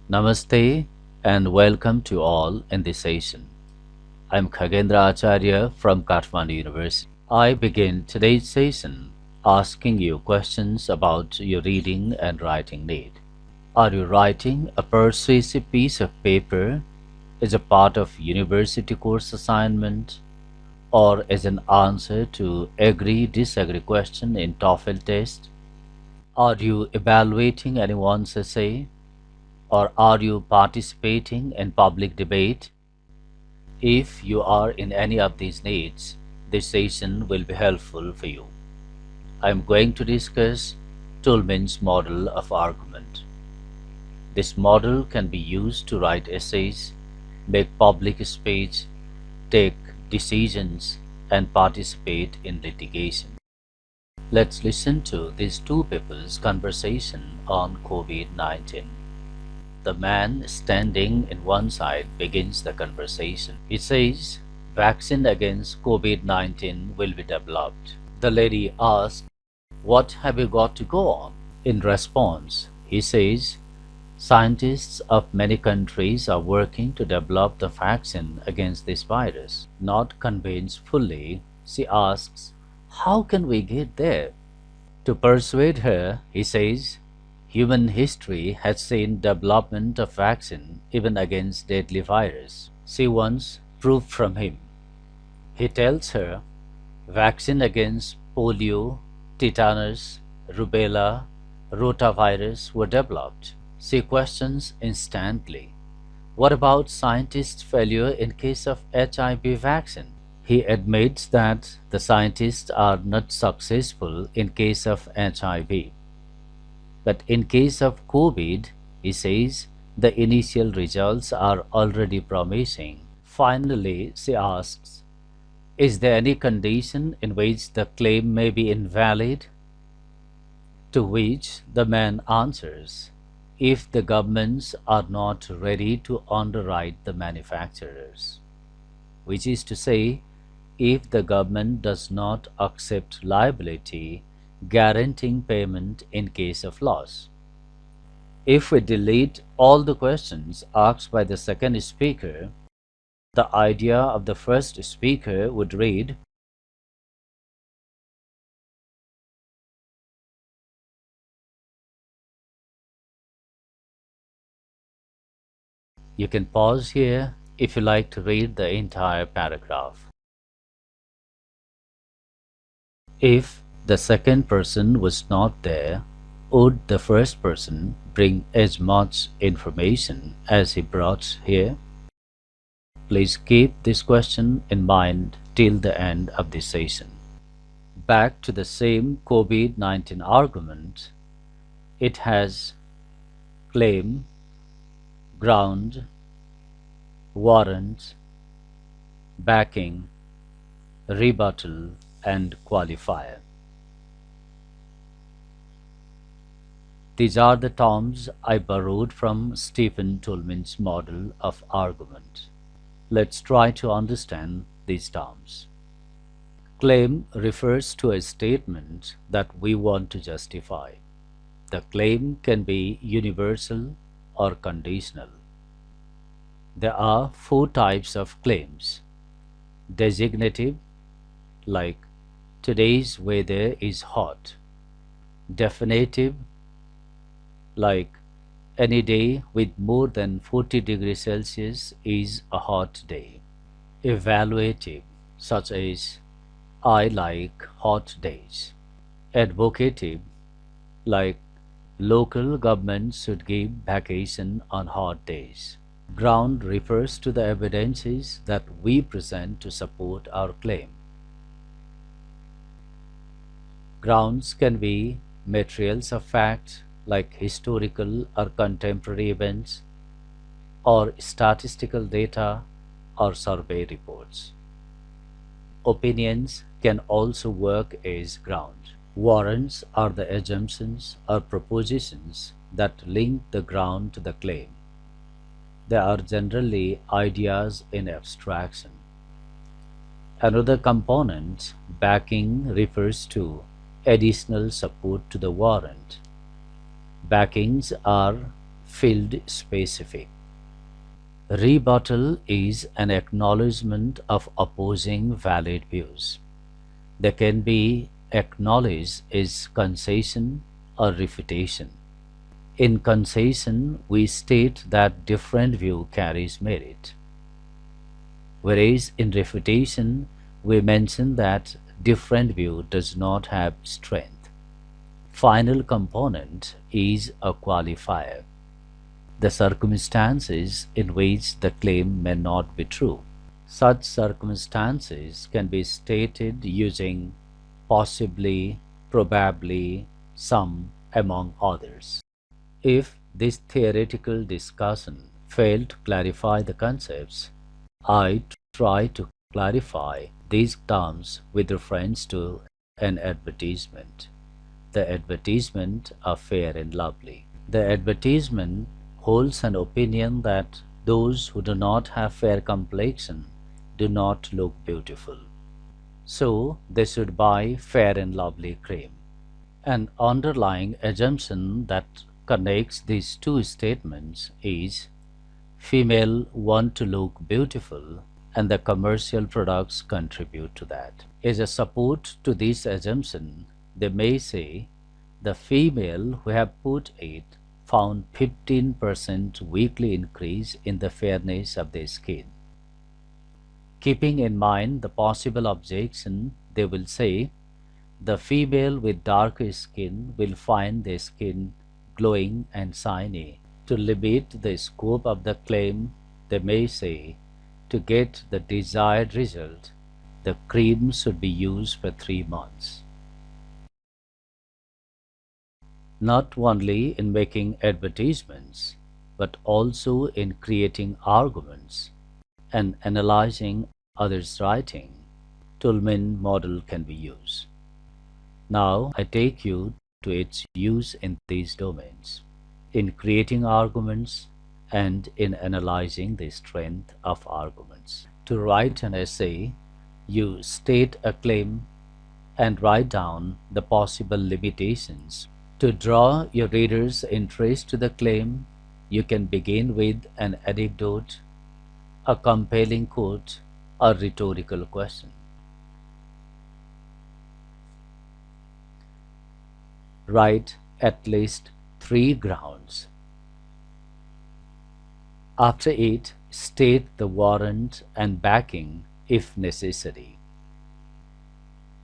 Namaste and welcome to all in this session. I'm Khagendra Acharya from Kathmandu University. I begin today's session asking you questions about your reading and writing need. Are you writing a persuasive piece of paper as a part of university course assignment or as an answer to agree-disagree question in TOEFL test? Are you evaluating anyone's essay? Or are you participating in public debate? If you are in any of these needs, this session will be helpful for you. I am going to discuss Toulmin's model of argument. This model can be used to write essays, make public speech, take decisions, and participate in litigation. Let's listen to these two people's conversation on COVID-19. The man standing in one side begins the conversation. He says, vaccine against COVID-19 will be developed. The lady asks, what have you got to go on? In response, he says, scientists of many countries are working to develop the vaccine against this virus. Not convinced fully, she asks, how can we get there? To persuade her, he says, human history has seen development of vaccine even against deadly virus. She wants proof from him. He tells her vaccine against polio, tetanus, rubella, rotavirus were developed. She questions instantly. What about scientists' failure in case of HIV vaccine? He admits that the scientists are not successful in case of HIV. But in case of COVID, he says, the initial results are already promising. Finally, she asks, is there any condition in which the claim may be invalid? To which the man answers, if the governments are not ready to underwrite the manufacturers, which is to say, if the government does not accept liability guaranteeing payment in case of loss. If we delete all the questions asked by the second speaker, the idea of the first speaker would read, you can pause here if you like to read the entire paragraph. If the second person was not there, would the first person bring as much information as he brought here? Please keep this question in mind till the end of this session. Back to the same COVID-19 argument, it has claim, ground, warrant, backing, rebuttal, and qualifier. These are the terms I borrowed from Stephen Toulmin's model of argument. Let's try to understand these terms. Claim refers to a statement that we want to justify. The claim can be universal or conditional. There are four types of claims. Designative, like today's weather is hot. Definitive, like any day with more than 40 degrees Celsius is a hot day. Evaluative, such as I like hot days. Advocative, like local governments should give vacation on hot days. Ground refers to the evidences that we present to support our claim. Grounds can be materials of fact like historical or contemporary events, or statistical data or survey reports. Opinions can also work as ground. Warrants are the assumptions or propositions that link the ground to the claim. They are generally ideas in abstraction. Another component, backing, refers to additional support to the warrant. Backings are field specific. Rebuttal is an acknowledgement of opposing valid views. They can be acknowledged as concession or refutation. In concession, we state that different view carries merit, whereas in refutation, we mention that different view does not have strength. Final component is a qualifier, the circumstances in which the claim may not be true. Such circumstances can be stated using possibly, probably, some, among others. If this theoretical discussion failed to clarify the concepts, I try to clarify these terms with reference to an advertisement. The advertisement are fair and lovely. The advertisement holds an opinion that those who do not have fair complexion do not look beautiful. So they should buy fair and lovely cream. An underlying assumption that connects these two statements is female want to look beautiful and the commercial products contribute to that. As a support to this assumption, they may say the female who have put it found 15% weekly increase in the fairness of their skin. Keeping in mind the possible objection, they will say the female with darker skin will find their skin glowing and shiny. To limit the scope of the claim, they may say to get the desired result, the cream should be used for 3 months. Not only in making advertisements, but also in creating arguments and analyzing others' writing, Toulmin model can be used. Now I take you to its use in these domains, in creating arguments and in analyzing the strength of arguments. To write an essay, you state a claim and write down the possible limitations. To draw your reader's interest to the claim, you can begin with an anecdote, a compelling quote, or rhetorical question. Write at least 3 grounds. After it, state the warrant and backing if necessary.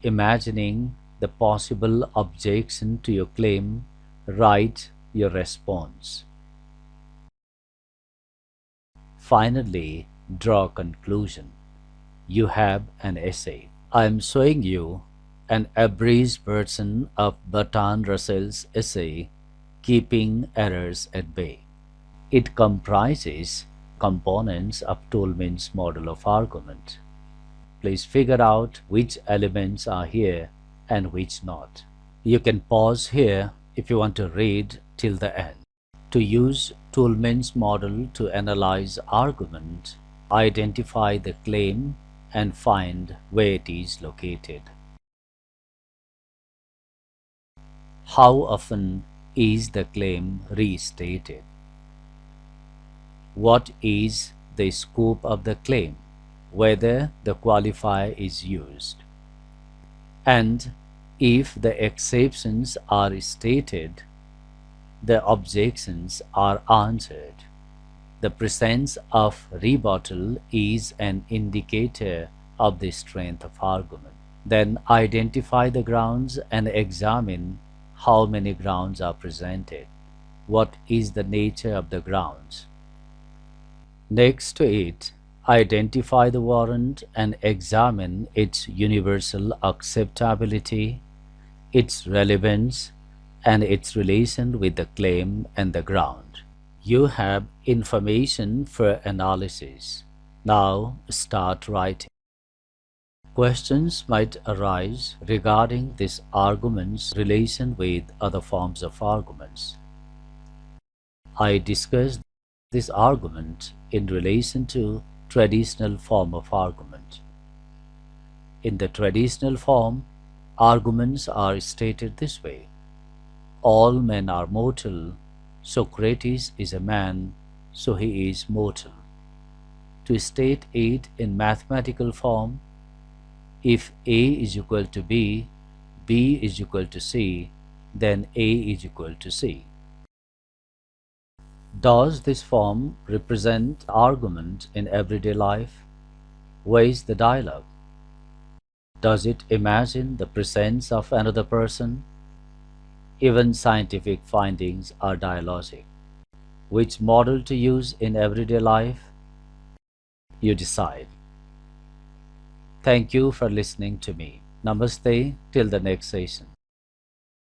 Imagining the possible objection to your claim, write your response. Finally, draw a conclusion. You have an essay. I am showing you an abridged version of Bertrand Russell's essay, Keeping Errors at Bay. It comprises components of Toulmin's model of argument. Please figure out which elements are here and which not. You can pause here if you want to read till the end. To use Toulmin's model to analyze argument, identify the claim and find where it is located. How often is the claim restated? What is the scope of the claim, whether the qualifier is used? And if the exceptions are stated, the objections are answered. The presence of rebuttal is an indicator of the strength of argument. Then identify the grounds and examine how many grounds are presented. What is the nature of the grounds? Next to it, identify the warrant and examine its universal acceptability, its relevance, and its relation with the claim and the ground. You have information for analysis. Now start writing. Questions might arise regarding this argument's relation with other forms of arguments. I discussed this argument in relation to traditional form of argument. In the traditional form, arguments are stated this way: all men are mortal, Socrates is a man, so he is mortal. To state it in mathematical form, if A is equal to B, B is equal to C, then A is equal to C. Does this form represent argument in everyday life? Where is the dialogue? Does it imagine the presence of another person? Even scientific findings are dialogic. Which model to use in everyday life? You decide. Thank you for listening to me. Namaste till the next session.